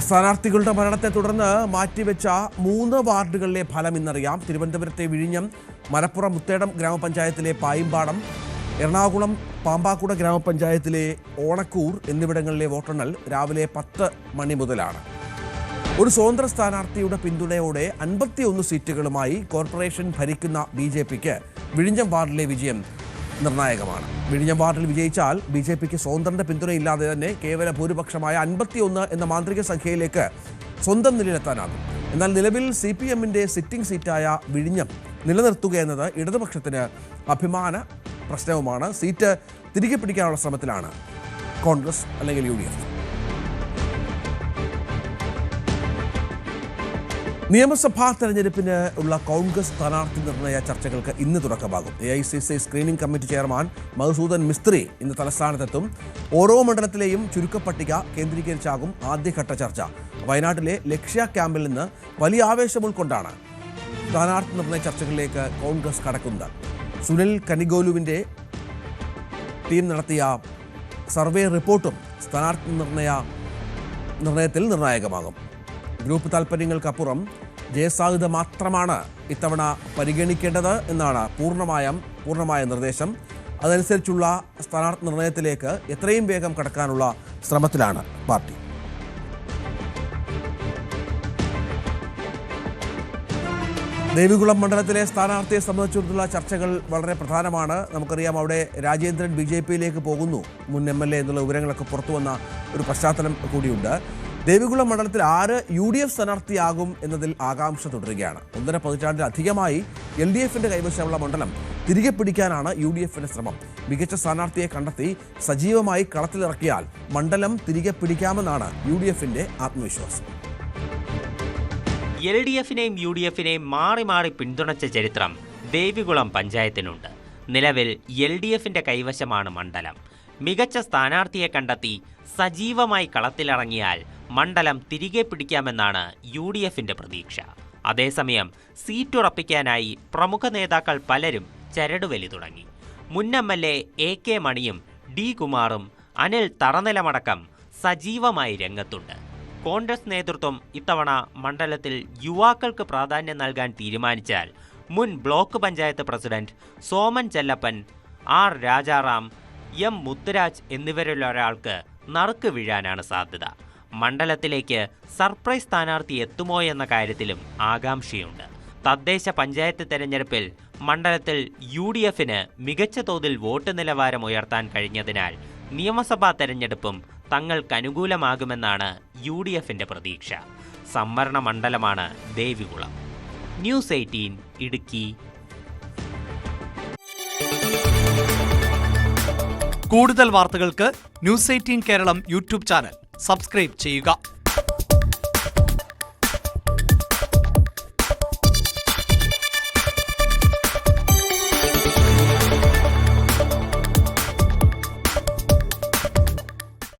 സ്ഥാനാർത്ഥികളുടെ മരണത്തെ തുടർന്ന് മാറ്റിവെച്ച 3 വാർഡുകളിലെ ഫലം ഇന്നറിയാം. തിരുവനന്തപുരത്തെ വിഴിഞ്ഞം, മലപ്പുറം മുത്തേടം ഗ്രാമപഞ്ചായത്തിലെ പായിമ്പാടം, എറണാകുളം പാമ്പാക്കുട ഗ്രാമപഞ്ചായത്തിലെ ഓണക്കൂർ എന്നിവിടങ്ങളിലെ വോട്ടെണ്ണൽ രാവിലെ 10 മണി മുതലാണ്. ഒരു സ്വതന്ത്ര സ്ഥാനാർത്ഥിയുടെ പിന്തുണയോടെ 51 സീറ്റുകളുമായി കോർപ്പറേഷൻ ഭരിക്കുന്ന BJPക്ക് വിഴിഞ്ഞം വാർഡിലെ വിജയം നിർണായകമാണ്. വിഴിഞ്ഞം വാർഡിൽ വിജയിച്ചാൽ BJPക്ക് സ്വതന്ത്രന്റെ പിന്തുണയില്ലാതെ തന്നെ കേവല ഭൂരിപക്ഷമായ 51 എന്ന മാന്ത്രിക സംഖ്യയിലേക്ക് സ്വന്തം നിലയിലെത്താനാകും. എന്നാൽ നിലവിൽ CPMന്റെ സിറ്റിംഗ് സീറ്റായ വിഴിഞ്ഞം നിലനിർത്തുക എന്നത് ഇടതുപക്ഷത്തിന് അഭിമാന പ്രശ്നവുമാണ്. സീറ്റ് തിരികെ പിടിക്കാനുള്ള ശ്രമത്തിലാണ് കോൺഗ്രസ് അല്ലെങ്കിൽ UDF. നിയമസഭാ തെരഞ്ഞെടുപ്പിന് ഉള്ള കോൺഗ്രസ് സ്ഥാനാർത്ഥി നിർണയ ചർച്ചകൾക്ക് ഇന്ന് തുടക്കമാകും. AICC screening committee chairman Madhusudan Mistry ഇന്ന് തലസ്ഥാനത്തെത്തും. ഓരോ മണ്ഡലത്തിലെയും ചുരുക്കപ്പട്ടിക കേന്ദ്രീകരിച്ചാകും ആദ്യഘട്ട ചർച്ച. വയനാട്ടിലെ ലക്ഷ്യ ക്യാമ്പിൽ നിന്ന് വലിയ ആവേശം ഉൾക്കൊണ്ടാണ് സ്ഥാനാർത്ഥി നിർണയ ചർച്ചകളിലേക്ക് കോൺഗ്രസ് കടക്കുന്നത്. സുനിൽ കനിഗോലുവിൻ്റെ ടീം നടത്തിയ സർവേ റിപ്പോർട്ടും സ്ഥാനാർത്ഥി നിർണയത്തിൽ നിർണായകമാകും. ഗ്രൂപ്പ് താൽപ്പര്യങ്ങൾക്കപ്പുറം ജയസാധ്യത മാത്രമാണ് ഇത്തവണ പരിഗണിക്കേണ്ടത് എന്നാണ് പൂർണ്ണമായ നിർദ്ദേശം. അതനുസരിച്ചുള്ള സ്ഥാനാർത്ഥി നിർണയത്തിലേക്ക് എത്രയും വേഗം കടക്കാനുള്ള ശ്രമത്തിലാണ് പാർട്ടി. ദേവികുളം മണ്ഡലത്തിലെ സ്ഥാനാർത്ഥിയെ സംബന്ധിച്ചുള്ള ചർച്ചകൾ വളരെ പ്രധാനമാണ്. നമുക്കറിയാം, അവിടെ രാജേന്ദ്രൻ BJPയിലേക്ക് പോകുന്നു, മുൻ MLA എന്നുള്ള വിവരങ്ങളൊക്കെ പുറത്തു വന്ന ഒരു പശ്ചാത്തലം കൂടിയുണ്ട്. ദേവികുളം മണ്ഡലത്തിൽ ആര് UDF സ്ഥാനാർത്ഥിയാകും എന്നതിൽ ആകാംക്ഷ തുടരുകയാണ്. 1.5 പതിറ്റാണ്ടിലധികമായി LDFന്റെ കൈവശമുള്ള മണ്ഡലം തിരികെ പിടിക്കാനാണ് UDFന്റെ ശ്രമം. മികച്ച സ്ഥാനാർത്ഥിയെ കണ്ടെത്തി സജീവമായി കളത്തിലിറക്കിയാൽ മണ്ഡലം തിരികെ പിടിക്കാമെന്നാണ് UDFന്റെ ആത്മവിശ്വാസം. LDFനെയും UDFനെയും മാറി മാറി പിന്തുണച്ച ചരിത്രം ദേവികുളം പഞ്ചായത്തിനുണ്ട്. നിലവിൽ LDFന്റെ കൈവശമാണ് മണ്ഡലം. മികച്ച സ്ഥാനാർത്ഥിയെ കണ്ടെത്തി സജീവമായി കളത്തിലിറങ്ങിയാൽ മണ്ഡലം തിരികെ പിടിക്കാമെന്നാണ് UDFന്റെ പ്രതീക്ഷ. അതേസമയം സീറ്റുറപ്പിക്കാനായി പ്രമുഖ നേതാക്കൾ പലരും ചരടുവലി തുടങ്ങി. മുൻ MLA AK മണിയും D കുമാറും അനിൽ തറനിലമടക്കം സജീവമായി രംഗത്തുണ്ട്. കോൺഗ്രസ് നേതൃത്വം ഇത്തവണ മണ്ഡലത്തിൽ യുവാക്കൾക്ക് പ്രാധാന്യം നൽകാൻ തീരുമാനിച്ചാൽ മുൻ block panchayat president Soman Chellappan, R Rajaram, M Muthuraj എന്നിവരിലൊരാൾക്ക് നറുക്ക് വീഴാനാണ് സാധ്യത. മണ്ഡലത്തിലേക്ക് സർപ്രൈസ് സ്ഥാനാർത്ഥി എത്തുമോ എന്ന കാര്യത്തിലും ആകാംക്ഷയുണ്ട്. തദ്ദേശ പഞ്ചായത്ത് തെരഞ്ഞെടുപ്പിൽ മണ്ഡലത്തിൽ UDFന് മികച്ച തോതിൽ വോട്ട് നിലവാരം ഉയർത്താൻ കഴിഞ്ഞതിനാൽ നിയമസഭാ തെരഞ്ഞെടുപ്പും തങ്ങൾക്കനുകൂലമാകുമെന്നാണ് UDFന്റെ പ്രതീക്ഷ. സംവരണ മണ്ഡലമാണ് ദേവികുളം. News 18 ഇടുക്കി. കൂടുതൽ വാർത്തകൾക്ക് News 18 Keralam YouTube channel subscribe ചെയ്യുക.